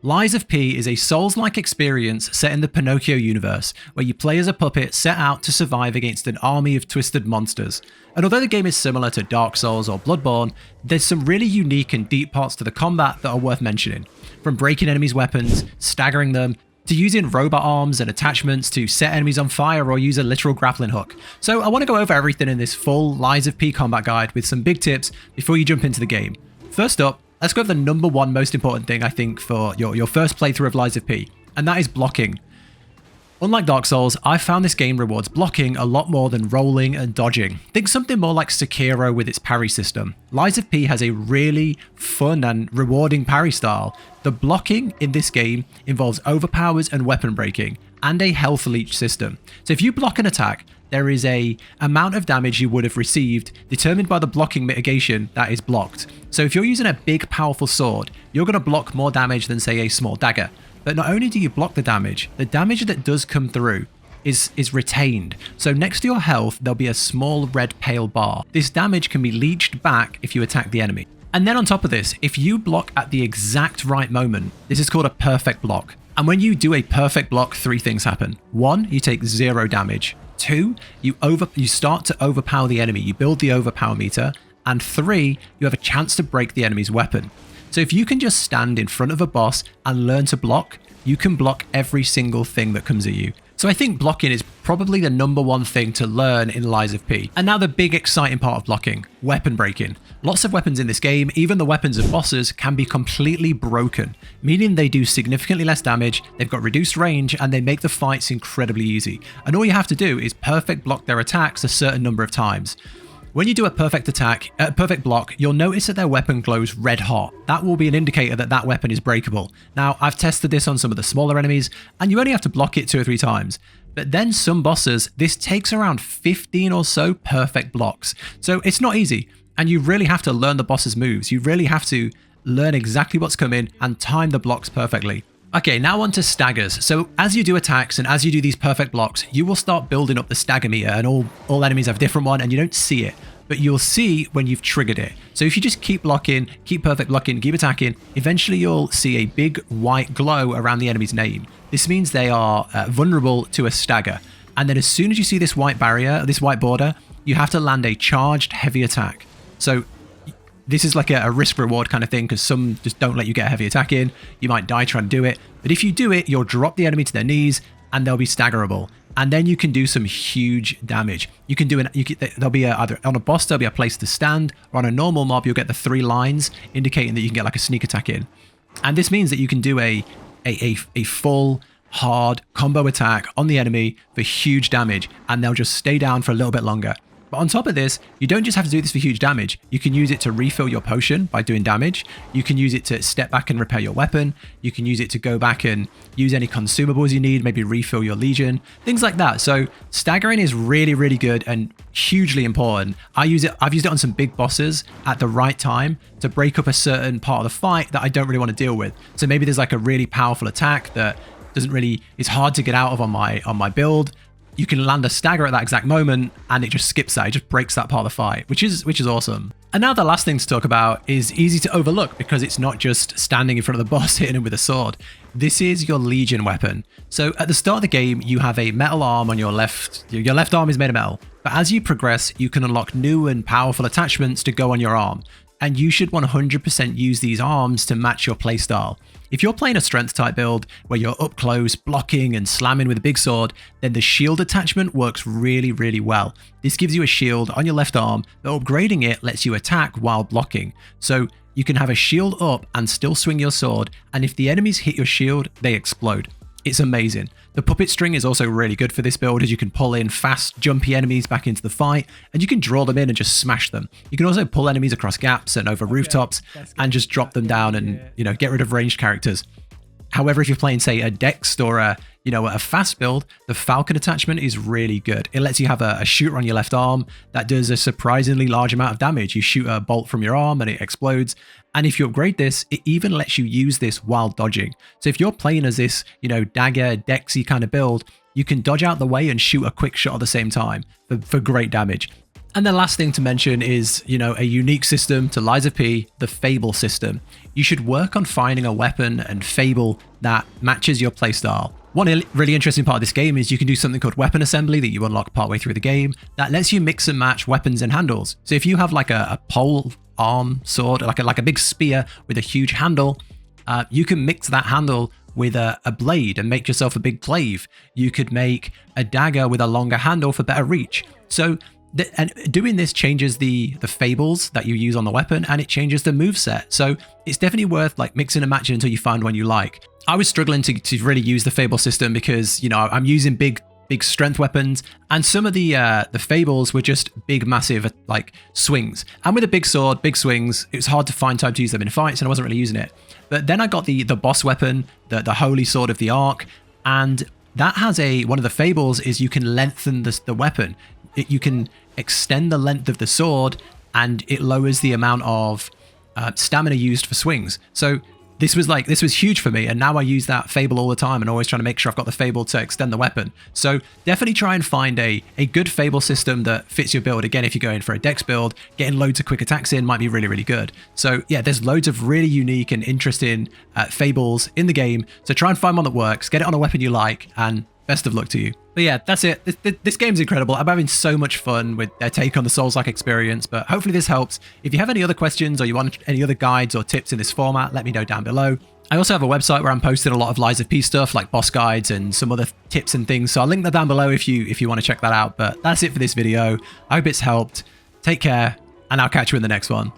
Lies of P is a Souls-like experience set in the Pinocchio universe, where you play as a puppet set out to survive against an army of twisted monsters. And although the game is similar to Dark Souls or Bloodborne, there's some really unique and deep parts to the combat that are worth mentioning. From breaking enemies' weapons, staggering them, to using robot arms and attachments to set enemies on fire or use a literal grappling hook. So I want to go over everything in this full Lies of P combat guide with some big tips before you jump into the game. First up, let's go over the number one most important thing I think for your first playthrough of Lies of P, and that is blocking. Unlike Dark Souls, I found this game rewards blocking a lot more than rolling and dodging. Think something more like Sekiro with its parry system. Lies of P has a really fun and rewarding parry style. The blocking in this game involves overpowers and weapon breaking, and a health leech system. So if you block an attack, there is a amount of damage you would have received determined by the blocking mitigation that is blocked. So if you're using a big powerful sword, you're going to block more damage than say a small dagger. But not only do you block the damage that does come through is retained. So next to your health, there'll be a small red pale bar. This damage can be leached back if you attack the enemy. And then on top of this, if you block at the exact right moment, this is called a perfect block. And when you do a perfect block, three things happen. 1, you take 0 damage. 2, you start to overpower the enemy. You build the overpower meter. And 3, you have a chance to break the enemy's weapon. So if you can just stand in front of a boss and learn to block, you can block every single thing that comes at you. So I think blocking is probably the number one thing to learn in Lies of P. And now the big exciting part of blocking, weapon breaking. Lots of weapons in this game, even the weapons of bosses, can be completely broken, meaning they do significantly less damage, they've got reduced range, and they make the fights incredibly easy. And all you have to do is perfect block their attacks a certain number of times. When you do a perfect block, you'll notice that their weapon glows red hot. That will be an indicator that that weapon is breakable. Now, I've tested this on some of the smaller enemies, and you only have to block it 2 or 3 times. But then some bosses, this takes around 15 or so perfect blocks. So it's not easy, and you really have to learn the boss's moves. You really have to learn exactly what's coming and time the blocks perfectly. Okay, now on to staggers. So as you do attacks and as you do these perfect blocks, you will start building up the stagger meter, and all enemies have a different one and you don't see it, but you'll see when you've triggered it. So if you just keep blocking, keep perfect blocking, keep attacking, eventually you'll see a big white glow around the enemy's name. This means they are vulnerable to a stagger. And then as soon as you see this white barrier, this white border, you have to land a charged heavy attack. So this is like a risk reward kind of thing, because some just don't let you get a heavy attack in. You might die trying to do it. But if you do it, you'll drop the enemy to their knees and they'll be staggerable. And then you can do some huge damage. You can do there'll be either on a boss, there'll be a place to stand, or on a normal mob, you'll get the 3 lines indicating that you can get like a sneak attack in. And this means that you can do a full hard combo attack on the enemy for huge damage, and they'll just stay down for a little bit longer. But on top of this, you don't just have to do this for huge damage. You can use it to refill your potion by doing damage. You can use it to step back and repair your weapon. You can use it to go back and use any consumables you need, maybe refill your legion, things like that. So staggering is really, really good and hugely important. I've used it on some big bosses at the right time to break up a certain part of the fight that I don't really want to deal with. So maybe there's like a really powerful attack that it's hard to get out of on my build. You can land a stagger at that exact moment and it just skips that. It just breaks that part of the fight, which is awesome. And now the last thing to talk about is easy to overlook because it's not just standing in front of the boss hitting him with a sword. This is your legion weapon. So at the start of the game, you have a metal arm on your left. Your left arm is made of metal. But as you progress, you can unlock new and powerful attachments to go on your arm. And you should 100% use these arms to match your playstyle. If you're playing a strength type build where you're up close, blocking and slamming with a big sword, then the shield attachment works really, really well. This gives you a shield on your left arm, but upgrading it lets you attack while blocking. So you can have a shield up and still swing your sword, and if the enemies hit your shield, they explode. It's amazing. The puppet string is also really good for this build, as you can pull in fast, jumpy enemies back into the fight, and you can draw them in and just smash them. You can also pull enemies across gaps and over rooftops and just drop them down and, get rid of ranged characters. However, if you're playing, say, a Dex or a fast build, the Falcon attachment is really good. It lets you have a shooter on your left arm that does a surprisingly large amount of damage. You shoot a bolt from your arm and it explodes. And if you upgrade this, it even lets you use this while dodging. So if you're playing as this, dagger, Dexy kind of build, you can dodge out the way and shoot a quick shot at the same time for great damage. And the last thing to mention is, a unique system to Lies of P, the Fable system. you should work on finding a weapon and Fable that matches your playstyle. One really interesting part of this game is you can do something called weapon assembly that you unlock partway through the game that lets you mix and match weapons and handles. So if you have like a pole arm sword, like a big spear with a huge handle, you can mix that handle with a blade and make yourself a big glaive. You could make a dagger with a longer handle for better reach. So and doing this changes the fables that you use on the weapon, and it changes the moveset. So it's definitely worth like mixing and matching until you find one you like. I was struggling to really use the fable system because, you know, I'm using big strength weapons, and some of the fables were just big, massive like swings. And with a big sword, big swings, it was hard to find time to use them in fights, and I wasn't really using it. But then I got the boss weapon, the Holy Sword of the Ark, and that has one of the fables is you can lengthen the weapon. You can extend the length of the sword, and it lowers the amount of stamina used for swings. So this was huge for me, and now I use that fable all the time and always trying to make sure I've got the fable to extend the weapon. So definitely try and find a good fable system that fits your build. Again, if you're going for a dex build, getting loads of quick attacks in might be really, really good. So yeah, there's loads of really unique and interesting fables in the game. So try and find one that works, get it on a weapon you like, and best of luck to you. But yeah, that's it. This game's incredible. I'm having so much fun with their take on the Souls-like experience, but hopefully this helps. If you have any other questions or you want any other guides or tips in this format, let me know down below. I also have a website where I'm posting a lot of Lies of P stuff like boss guides and some other tips and things, so I'll link that down below if you want to check that out. But that's it for this video. I hope it's helped. Take care, and I'll catch you in the next one.